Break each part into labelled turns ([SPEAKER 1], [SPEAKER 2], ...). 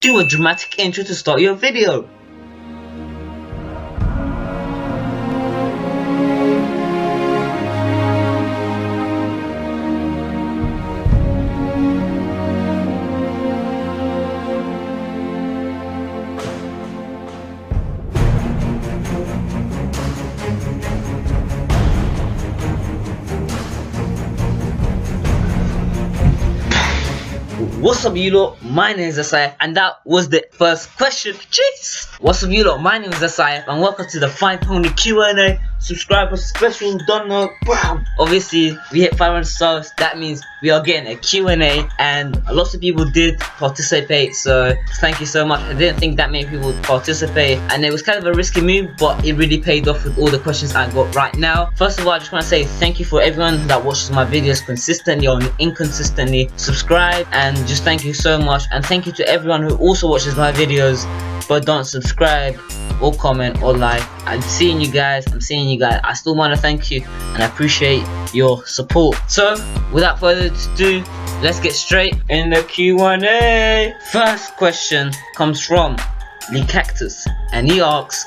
[SPEAKER 1] Do a dramatic intro to start your video. What's up, you lot? My name is SIF, and that was the first question. Jeez! What's up, you lot? My name is SIF, and welcome to the 500 Q&A subscriber special. Don't know. Bam! Obviously, we hit 500 subs. That means we are getting a Q&A, and lots of people did participate. So thank you so much. I didn't think that many people would participate, and it was kind of a risky move, but it really paid off with all the questions I got right now. First of all, I just want to say thank you for everyone that watches my videos consistently or inconsistently. Subscribe, and just thank you so much. And thank you to everyone who also watches my videos but don't subscribe or comment or like. I'm seeing you guys. I still want to thank you, and I appreciate your support. So without further ado, let's get straight in the Q&A. First question comes from Lee Cactus, and he asks,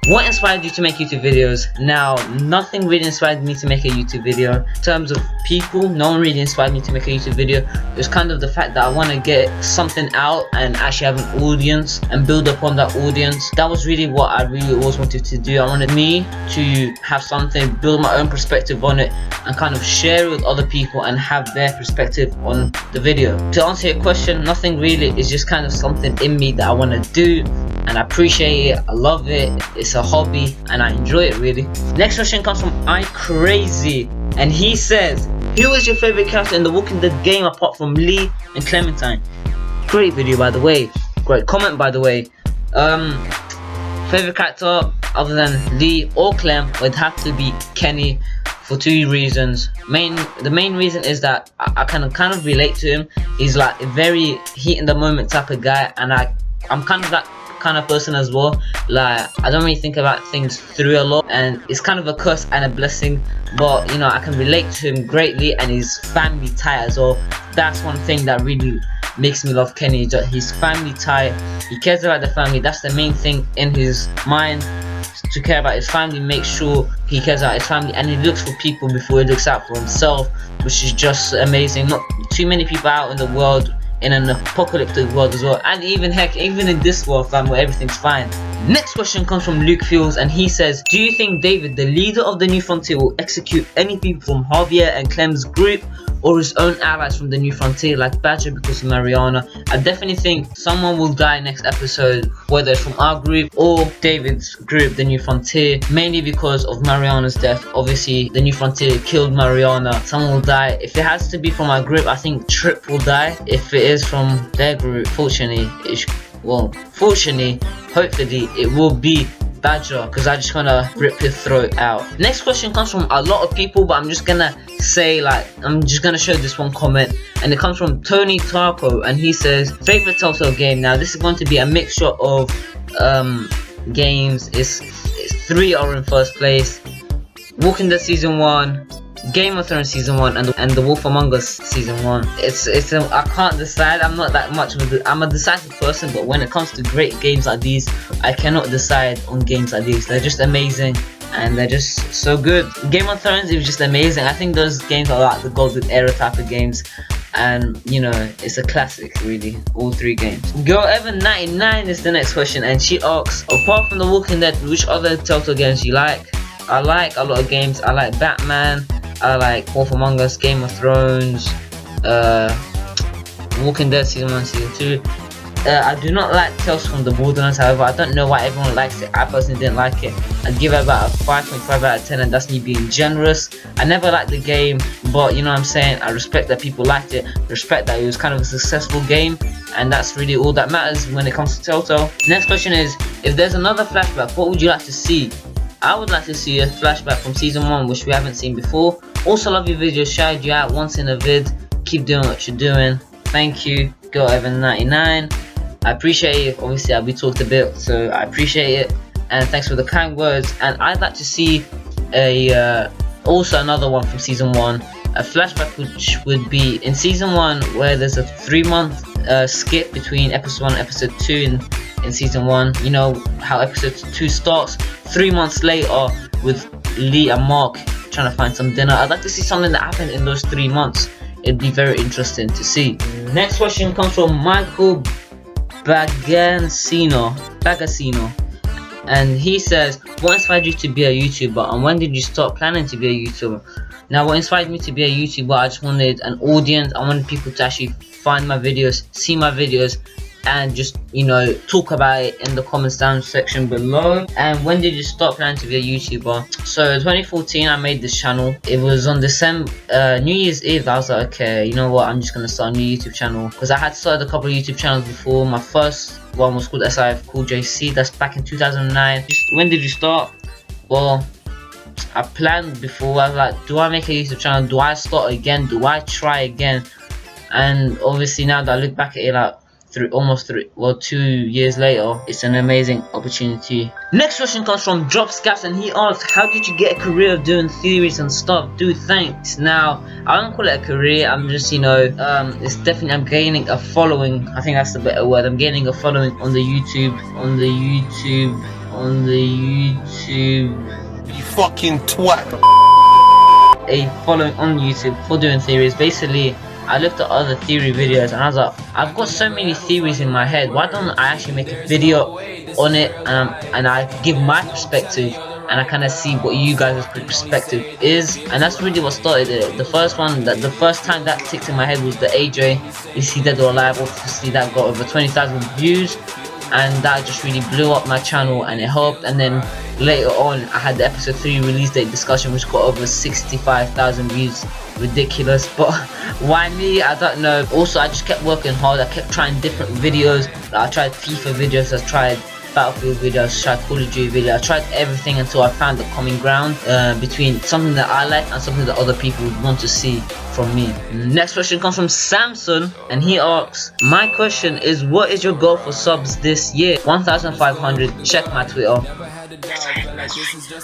[SPEAKER 1] what inspired you to make YouTube videos? Now, nothing really inspired me to make a YouTube video. In terms of people, no one really inspired me to make a YouTube video. It was kind of the fact that I want to get something out and actually have an audience and build upon that audience. That was really what I really always wanted to do. I wanted me to have something, build my own perspective on it, and kind of share it with other people and have their perspective on the video. To answer your question, nothing really. It's just kind of something in me that I want to do, and I appreciate it. I love it. It's a hobby and I enjoy it really. Next question comes from iCrazy, and he says, who is your favorite character in the Walking Dead game apart from Lee and Clementine? Great video, by the way. Great comment, by the way. Favorite character other than Lee or Clem would have to be Kenny for two reasons. The main reason is that I can kind of relate to him. He's like a very heat in the moment type of guy, and I'm kind of that kind of person as well. Like, I don't really think about things through a lot, and it's kind of a curse and a blessing, but you know, I can relate to him greatly, and his family tie as well. That's one thing that really makes me love Kenny, just his family tie. He cares about the family. That's the main thing in his mind, to care about his family. Make sure he cares about his family, and he looks for people before he looks out for himself, which is just amazing. Not too many people out in the world, in an apocalyptic world as well, and even in this world, fam, where everything's fine. Next question comes from Luke Fields, and he says, do you think David, the leader of the New Frontier, will execute any people from Javier and Clem's group, or his own allies from the New Frontier like Badger because of Mariana? I definitely think someone will die next episode, whether it's from our group or David's group, the New Frontier, mainly because of Mariana's death. Obviously, the New Frontier killed Mariana. Someone will die. If it has to be from our group, I think Trip will die. If it is from their group, hopefully, it will be Badger, because I just wanna rip his throat out. Next question comes from a lot of people, but I'm just gonna show this one comment, and it comes from Tony Tarko, and he says, favorite Telltale game. Now this is going to be a mixture of games. It's 3 are in first place: Walking Dead Season 1, Game of Thrones Season 1, and The Wolf Among Us Season 1. I can't decide. I'm not that much of I'm a decisive person, but when it comes to great games like these, I cannot decide on games like these. They're just amazing, and they're just so good. Game of Thrones is just amazing. I think those games are like the golden era type of games, and you know, it's a classic really, all 3 games. Girl Ever 99 is the next question, and she asks, apart from The Walking Dead, which other Telltale games you like? I like a lot of games. I like Batman, I like Wolf Among Us, Game of Thrones, Walking Dead Season 1, Season 2. I do not like Tales from the Borderlands, however. I don't know why everyone likes it. I personally didn't like it. I'd give it about a 5.5 out of 10, and that's me being generous. I never liked the game, but you know what I'm saying, I respect that people liked it. Respect that it was kind of a successful game, and that's really all that matters when it comes to Telltale. Next question is, if there's another flashback, what would you like to see? I would like to see a flashback from Season 1, which we haven't seen before. Also love your videos, shout you out once in a vid. Keep doing what you're doing. Thank you, Girl Ever 99. I appreciate it. Obviously, we talked a bit, so I appreciate it. And thanks for the kind words. And I'd like to see also another one from Season 1. A flashback which would be in season 1, where there's a 3-month skip between episode 1 and episode 2 in season 1. You know how episode 2 starts 3 months later with Lee and Mark trying to find some dinner. I'd like to see something that happened in those 3 months. It'd be very interesting to see. Next question comes from Michael Bagansino, and he says, what inspired you to be a YouTuber, and when did you start planning to be a YouTuber? Now, what inspired me to be a YouTuber, I just wanted an audience. I wanted people to actually find my videos, see my videos, and just, you know, talk about it in the comments down section below. And when did you start planning to be a YouTuber? So 2014 I made this channel. It was on New Year's Eve. I was like, okay, you know what, I'm just gonna start a new YouTube channel, because I had started a couple of YouTube channels before. My first one was called SIF Cool JC. That's back in 2009. When did you start? Well, I planned before. I was like, do I make a YouTube channel? Do I start again? Do I try again? And obviously now that I look back at it, like almost 2 years later, it's an amazing opportunity. Next question comes from Dropscaps, and he asks, how did you get a career of doing theories and stuff? Dude, thanks. Now, I don't call it a career. I'm just, you know, it's definitely, I'm gaining a following. I think that's the better word. I'm gaining a following on the YouTube.
[SPEAKER 2] You fucking twat.
[SPEAKER 1] A following on YouTube for doing theories. Basically, I looked at other theory videos and I was like, I've got so many theories in my head, why don't I actually make a video on it, and I give my perspective, and I kind of see what you guys' perspective is. And that's really what started it. The first time that ticked in my head was the AJ Is He Dead or Alive. Obviously that got over 20,000 views, and that just really blew up my channel, and it helped. And then later on I had the episode 3 release date discussion, which got over 65,000 views. Ridiculous, but why me? I don't know. Also, I just kept working hard. I kept trying different videos. I tried FIFA videos, I tried Battlefield videos, I tried Call of Duty videos. I tried everything until I found the common ground between something that I like and something that other people would want to see from me. Next question comes from Samson, and he asks, my question is, what is your goal for subs this year? 1,500. Check my Twitter.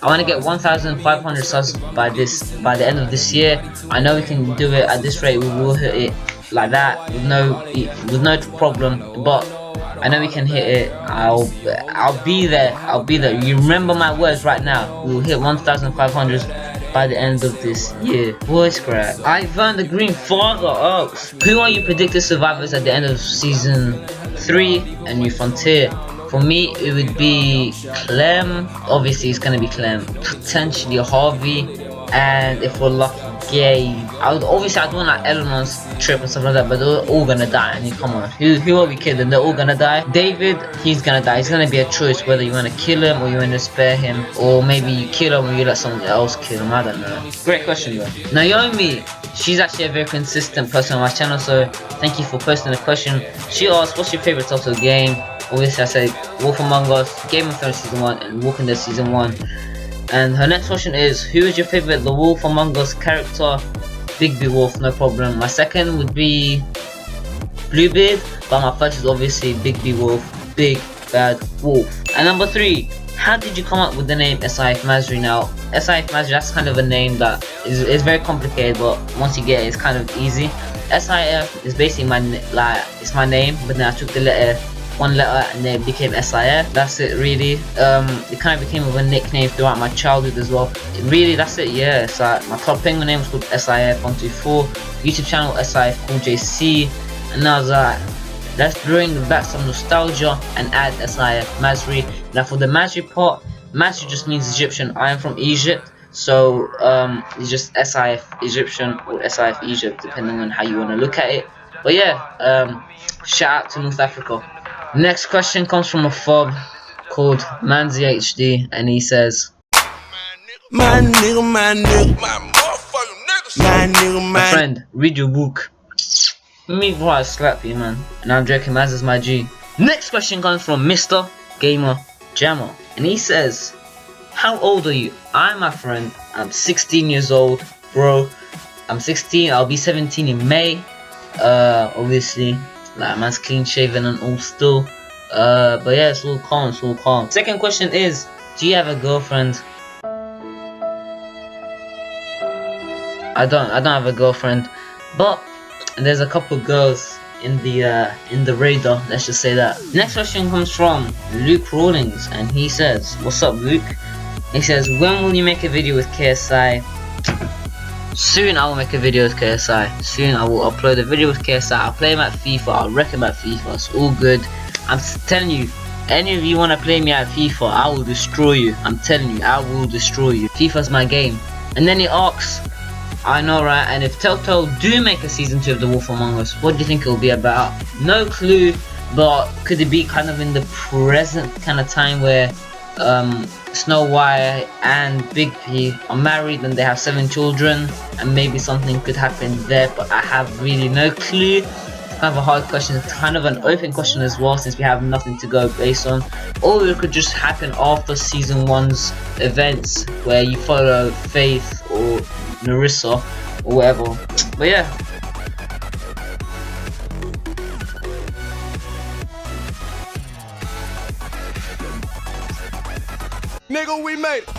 [SPEAKER 1] I want to get 1,500 subs by the end of this year. I know we can do it. At this rate, we will hit it like that with no problem. But I know we can hit it. I'll be there. You remember my words right now. We will hit 1,500 by the end of this year. Voice crack. Ivan the Green Father asks, who are your predicted survivors at the end of season 3 and New Frontier? For me, it would be Clem. Obviously, it's gonna be Clem. Potentially Harvey, and if we're lucky, Gabe. I don't want like Eleanor's trip and stuff like that, but they're all gonna die. I mean, come on, who are we kidding? They're all gonna die. David, he's gonna die. It's gonna be a choice whether you want to kill him or you want to spare him, or maybe you kill him or you let someone else kill him. I don't know. Great question though. Naomi, she's actually a very consistent person on my channel, so thank you for posting the question. She asked, what's your favorite Telltale game? Obviously I said Wolf Among Us, Game of Thrones Season 1 and Walking Dead Season 1. And her next question is, who is your favorite The Wolf Among Us character? Big B Wolf, no problem. My second would be Bluebeard, but my first is obviously Big B Wolf, Big Bad Wolf. And number 3, how did you come up with the name SIFmasry? Now, SIFmasry, that's kind of a name that is very complicated, but once you get it, it's kind of easy. SIF is basically it's my name, but then I took one letter and then it became SIF. That's it really. It kind of became a nickname throughout my childhood as well. Really, that's it. Yeah, it's like my club penguin name was called SIF124, YouTube channel SIF Cool JC, and I was like, let's bring back some nostalgia and add SIFmasry. Now for the Masry part, Masry just means Egyptian. I am from Egypt, so it's just SIF Egyptian or SIF Egypt, depending on how you want to look at it. But yeah, shout out to North Africa. Next question comes from a fob called ManzyHD, and he says, my friend, read your book. Me before I slap you, man. And I'm joking, Maz is my G. Next question comes from Mr. Gamer Jammer, and he says, how old are you? My friend, I'm 16 years old, bro. I'm 16, I'll be 17 in May. Obviously, like, man's clean shaven and all still. But yeah, it's all calm, Second question is, do you have a girlfriend? I don't have a girlfriend, but there's a couple girls in the radar. Let's just say that. Next question comes from Luke Rawlings, and he says, "What's up, Luke?" He says, "When will you make a video with KSI?" Soon I will make a video with KSI. Soon I will upload a video with KSI. I'll play him at FIFA. I'll wreck him at FIFA. It's all good. I'm telling you, any of you want to play me at FIFA, I will destroy you. I'm telling you, I will destroy you. FIFA's my game. And then he asks, I know, right? And if Telltale do make a season 2 of The Wolf Among Us, what do you think it will be about? No clue, but could it be kind of in the present kind of time where Snow White and Big P are married and they have 7 children, and maybe something could happen there, but I have really no clue. It's kind of a hard question. It's kind of an open question as well, since we have nothing to go based on. Or it could just happen after season 1's events, where you follow Faith or Narissa or whatever. But yeah.
[SPEAKER 2] Nigga, we made it.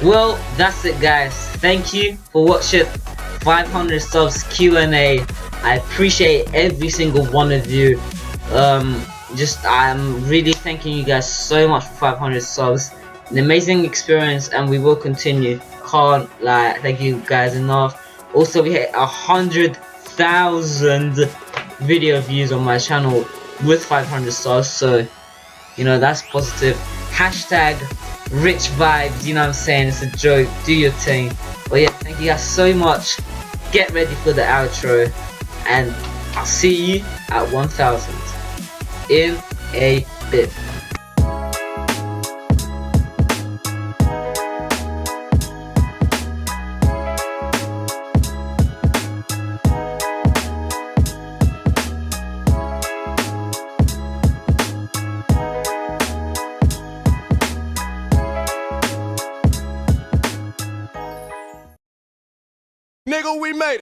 [SPEAKER 1] Well, that's it, guys. Thank you for watching 500 subs Q&A. I appreciate every single one of you. I'm really thanking you guys so much for 500 subs. An amazing experience, and we will continue. Can't thank you guys enough. Also, we hit 100,000 video views on my channel with 500 subs, so you know that's positive. Hashtag rich vibes, you know what I'm saying? It's a joke. Do your thing. But yeah, thank you guys so much. Get ready for the outro, and I'll see you at 1,000 in a bit.
[SPEAKER 2] Nigga, we made it.